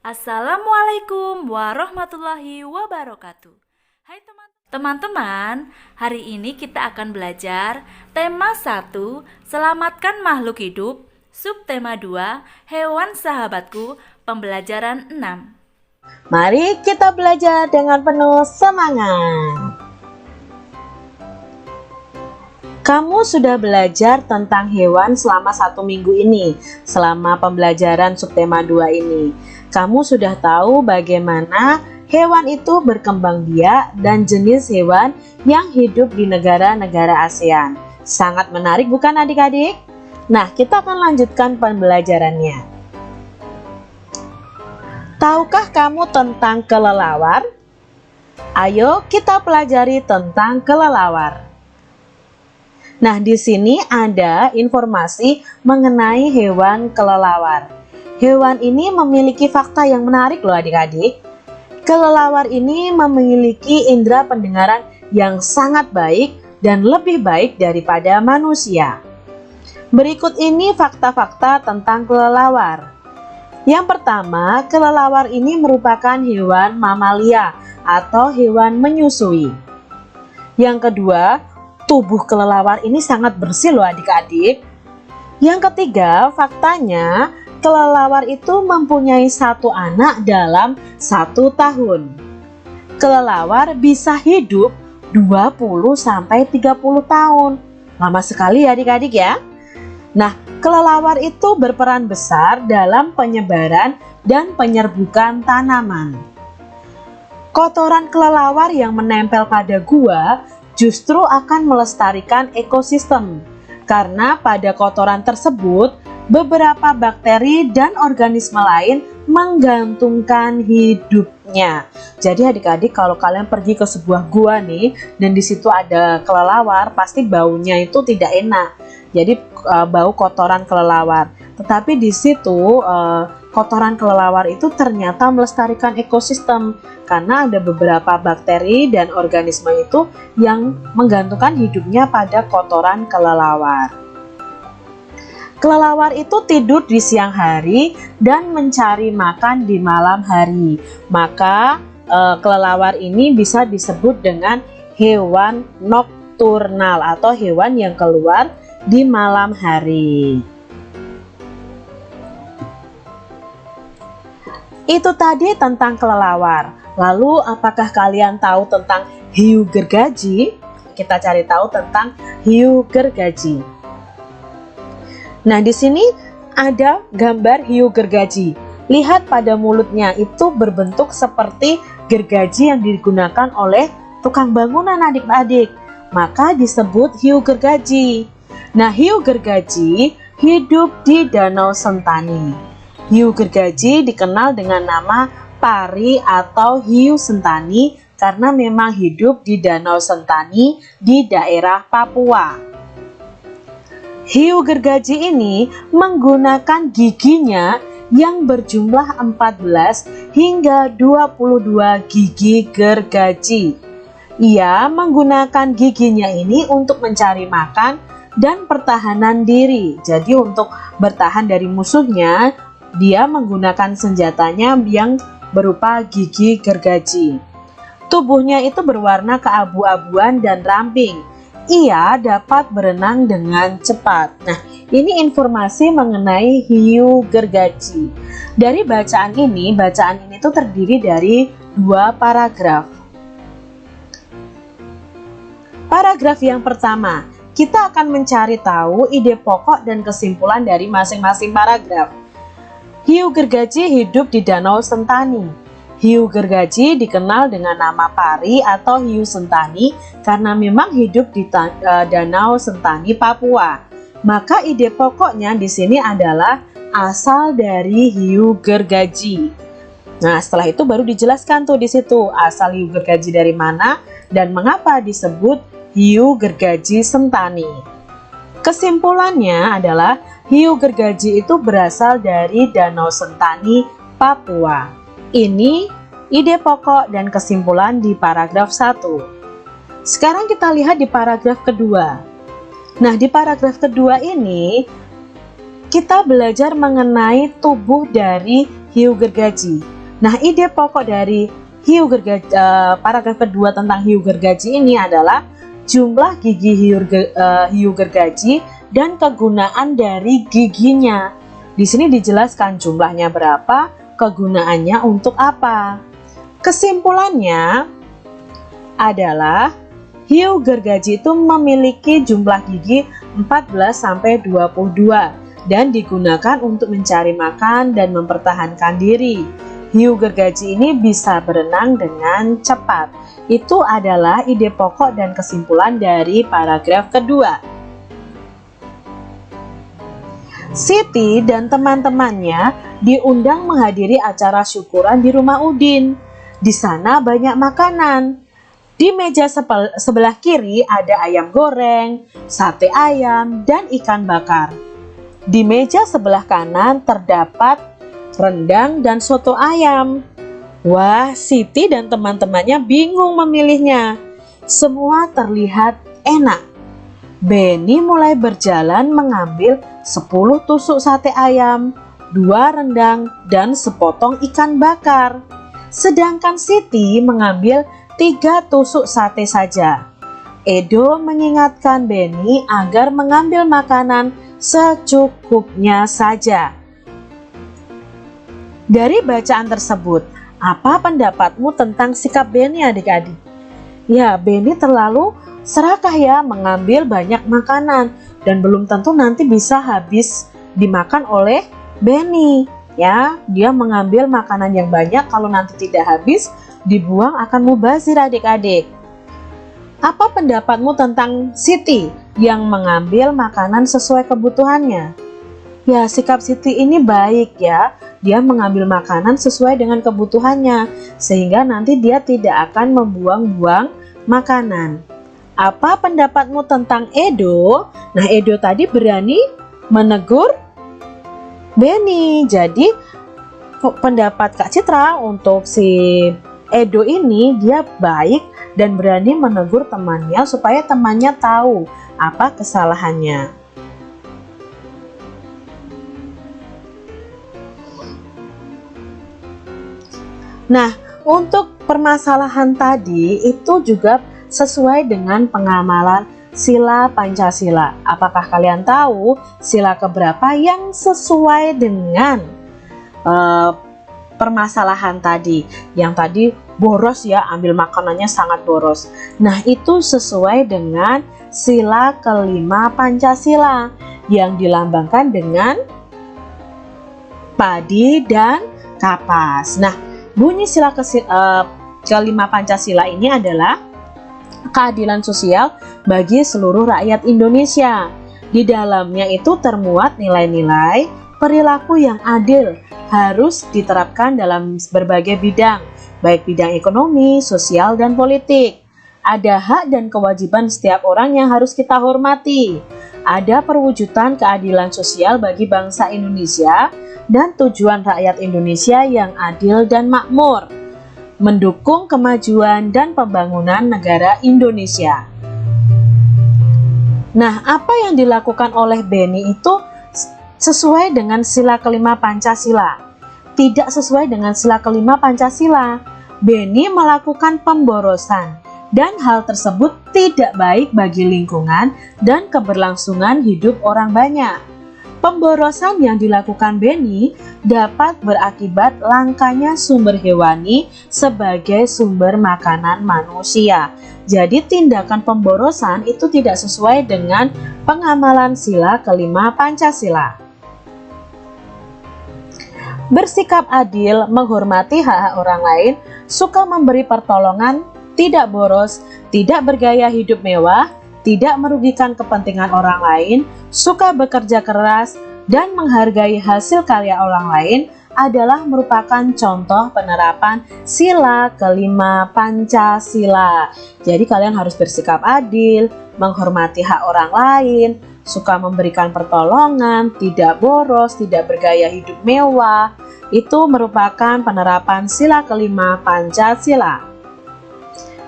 Assalamualaikum warahmatullahi wabarakatuh. Hai teman-teman, hari ini kita akan belajar tema 1, selamatkan makhluk hidup, subtema 2, hewan sahabatku, pembelajaran 6. Mari kita belajar dengan penuh semangat. Kamu sudah belajar tentang hewan selama 1 minggu ini, selama pembelajaran subtema 2 ini. Kamu sudah tahu bagaimana hewan itu berkembang biak dan jenis hewan yang hidup di negara-negara ASEAN. Sangat menarik bukan adik-adik? Nah, kita akan lanjutkan pembelajarannya. Tahukah kamu tentang kelelawar? Ayo kita pelajari tentang kelelawar. Nah, di sini ada informasi mengenai hewan kelelawar. Hewan ini memiliki fakta yang menarik loh adik-adik. Kelelawar ini memiliki indera pendengaran yang sangat baik dan lebih baik daripada manusia. Berikut ini fakta-fakta tentang kelelawar. Yang pertama, kelelawar ini merupakan hewan mamalia atau hewan menyusui. Yang kedua, tubuh kelelawar ini sangat bersih loh adik-adik. Yang ketiga, faktanya kelelawar itu mempunyai 1 anak dalam 1 tahun. Kelelawar bisa hidup 20-30 tahun. Lama sekali ya adik-adik ya. Nah, kelelawar itu berperan besar dalam penyebaran dan penyerbukan tanaman. Kotoran kelelawar yang menempel pada gua justru akan melestarikan ekosistem, karena pada kotoran tersebut beberapa bakteri dan organisme lain menggantungkan hidupnya. Jadi adik-adik, kalau kalian pergi ke sebuah gua nih dan di situ ada kelelawar, pasti baunya itu tidak enak. Jadi bau kotoran kelelawar. Tetapi di situ kotoran kelelawar itu ternyata melestarikan ekosistem, karena ada beberapa bakteri dan organisme itu yang menggantungkan hidupnya pada kotoran kelelawar. Kelelawar itu tidur di siang hari dan mencari makan di malam hari. Maka kelelawar ini bisa disebut dengan hewan nokturnal atau hewan yang keluar di malam hari. Itu tadi tentang kelelawar. Lalu apakah kalian tahu tentang hiu gergaji? Kita cari tahu tentang hiu gergaji. Nah, di sini ada gambar hiu gergaji. Lihat pada mulutnya itu berbentuk seperti gergaji yang digunakan oleh tukang bangunan adik-adik. Maka disebut hiu gergaji. Nah, hiu gergaji hidup di Danau Sentani. Hiu gergaji dikenal dengan nama pari atau hiu sentani karena memang hidup di Danau Sentani di daerah Papua. Hiu gergaji ini menggunakan giginya yang berjumlah 14 hingga 22 gigi gergaji. Ia menggunakan giginya ini untuk mencari makan dan pertahanan diri. Jadi untuk bertahan dari musuhnya, dia menggunakan senjatanya yang berupa gigi gergaji. Tubuhnya itu berwarna keabu-abuan dan ramping. Ia dapat berenang dengan cepat. Nah, ini informasi mengenai hiu gergaji. Dari bacaan ini itu terdiri dari 2 paragraf. Paragraf yang pertama, kita akan mencari tahu ide pokok dan kesimpulan dari masing-masing paragraf. Hiu gergaji hidup di Danau Sentani. Hiu gergaji dikenal dengan nama pari atau hiu sentani karena memang hidup di Danau Sentani, Papua. Maka ide pokoknya di sini adalah asal dari hiu gergaji. Nah, setelah itu baru dijelaskan tuh di situ asal hiu gergaji dari mana dan mengapa disebut hiu gergaji sentani. Kesimpulannya adalah hiu gergaji itu berasal dari Danau Sentani, Papua. Ini ide pokok dan kesimpulan di paragraf 1. Sekarang kita lihat di paragraf kedua. Nah, di paragraf kedua ini kita belajar mengenai tubuh dari hiu gergaji. Nah, ide pokok dari paragraf kedua tentang hiu gergaji ini adalah jumlah gigi hiu gergaji dan kegunaan dari giginya. Di sini dijelaskan jumlahnya berapa, kegunaannya untuk apa. Kesimpulannya adalah hiu gergaji itu memiliki jumlah gigi 14-22 dan digunakan untuk mencari makan dan mempertahankan diri. Hiu gergaji ini bisa berenang dengan cepat. Itu adalah ide pokok dan kesimpulan dari paragraf kedua. Siti dan teman-temannya diundang menghadiri acara syukuran di rumah Udin. Di sana banyak makanan. Di meja sebelah kiri ada ayam goreng, sate ayam, dan ikan bakar. Di meja sebelah kanan terdapat rendang dan soto ayam. Wah, Siti dan teman-temannya bingung memilihnya. Semua terlihat enak. Benny mulai berjalan mengambil 10 tusuk sate ayam, 2 rendang, dan sepotong ikan bakar. Sedangkan Siti mengambil 3 tusuk sate saja. Edo mengingatkan Benny agar mengambil makanan secukupnya saja. Dari bacaan tersebut, apa pendapatmu tentang sikap Benny, adik-adik? Ya, Benny terlalu serakah ya mengambil banyak makanan dan belum tentu nanti bisa habis dimakan oleh Benny. Ya, dia mengambil makanan yang banyak, kalau nanti tidak habis dibuang akan mubazir, adik-adik. Apa pendapatmu tentang Siti yang mengambil makanan sesuai kebutuhannya? Ya, sikap Siti ini baik ya. Dia mengambil makanan sesuai dengan kebutuhannya, sehingga nanti dia tidak akan membuang-buang makanan. Apa pendapatmu tentang Edo? Nah, Edo tadi berani menegur Benny. Jadi, pendapat Kak Citra untuk si Edo ini, dia baik dan berani menegur temannya supaya temannya tahu apa kesalahannya. Nah, untuk permasalahan tadi itu juga sesuai dengan pengamalan sila Pancasila. Apakah kalian tahu sila keberapa yang sesuai dengan permasalahan tadi? Yang tadi boros ya, ambil makanannya sangat boros. Nah, itu sesuai dengan sila kelima Pancasila yang dilambangkan dengan padi dan kapas. Nah, bunyi sila kelima Pancasila ini adalah keadilan sosial bagi seluruh rakyat Indonesia. Di dalamnya itu termuat nilai-nilai perilaku yang adil harus diterapkan dalam berbagai bidang, baik bidang ekonomi, sosial, dan politik. Ada hak dan kewajiban setiap orang yang harus kita hormati. Ada perwujudan keadilan sosial bagi bangsa Indonesia dan tujuan rakyat Indonesia yang adil dan makmur, mendukung kemajuan dan pembangunan negara Indonesia. Nah, apa yang dilakukan oleh Benny itu sesuai dengan sila kelima Pancasila. Tidak sesuai dengan sila kelima Pancasila. Benny melakukan pemborosan dan hal tersebut tidak baik bagi lingkungan dan keberlangsungan hidup orang banyak. Pemborosan yang dilakukan Benny dapat berakibat langkanya sumber hewani sebagai sumber makanan manusia. Jadi tindakan pemborosan itu tidak sesuai dengan pengamalan sila kelima Pancasila. Bersikap adil, menghormati hak-hak orang lain, suka memberi pertolongan, tidak boros, tidak bergaya hidup mewah, tidak merugikan kepentingan orang lain, suka bekerja keras, dan menghargai hasil karya orang lain adalah merupakan contoh penerapan sila kelima Pancasila. Jadi kalian harus bersikap adil, menghormati hak orang lain, suka memberikan pertolongan, tidak boros, tidak bergaya hidup mewah. Itu merupakan penerapan sila kelima Pancasila.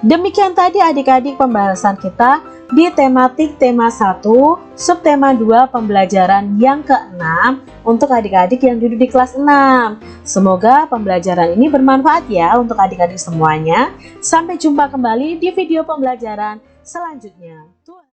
Demikian tadi adik-adik pembahasan kita di tematik tema 1, subtema 2 pembelajaran yang ke-6 untuk adik-adik yang duduk di kelas 6. Semoga pembelajaran ini bermanfaat ya untuk adik-adik semuanya. Sampai jumpa kembali di video pembelajaran selanjutnya.